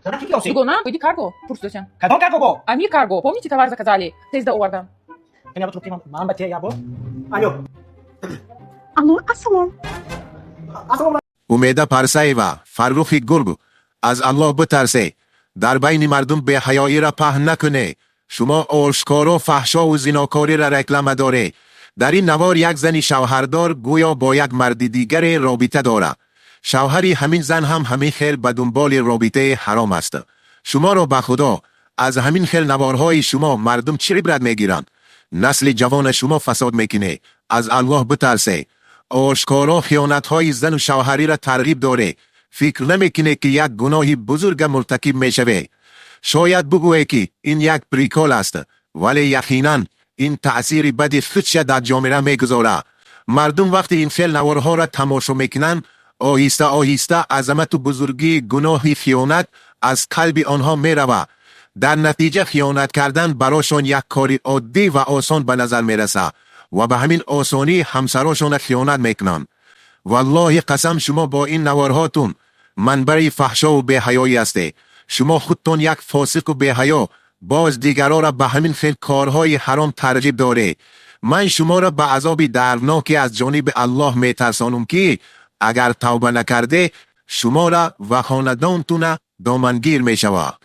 Задачи Киоси. Догона, иди карго, пурсуся. Кадон Карго? Амир карго, помните, товар заказали? Тезда ордер. Меня вот руки мам бате я бо. Алло. Alô, Assalom. Aslan اومیده پرسه و فرخی گرگ از الله بترسه در بین مردم به حیایی را پهن نکنه شما آشکار و فحشا و زناکاری را رکلم داره در این نوار یک زنی شوهردار گویا با یک مرد دیگر رابطه داره شوهری همین زن هم همین خیل به دنبال رابطه حرام است شما را به خدا از همین خیل نوارهای شما مردم چی عبرت میگیرند نسل جوان شما فساد میکنه از الله بترسه آشکارا خیانت‌های زن و شوهری را ترغیب داره فکر نمیکنه که یک گناهی بزرگ مرتکب میشوه شاید بگویه که این یک پریکول است ولی یقینا این تأثیر بد خودش در جامعه میگذاره مردم وقتی این فعل نوارها را تماشا میکنن آهسته آهسته عظمت و بزرگی گناه خیانت از قلب آنها میروه در نتیجه خیانت کردن براشون یک کاری عادی و آسان به نظر میرسه و به همین آسانی همسراشون خیانت میکنن والله قسم شما با این نوارهاتون منبع فحشا و بی‌حیایی هسته شما خودتون یک فاسق و بی‌حیا باز دیگران را به همین خیل کارهای حرام ترغیب داره من شما را به عذاب دردناکی از جانب الله میترسانم که اگر توبه نکرده شما را و خاندانتون دامنگیر میشود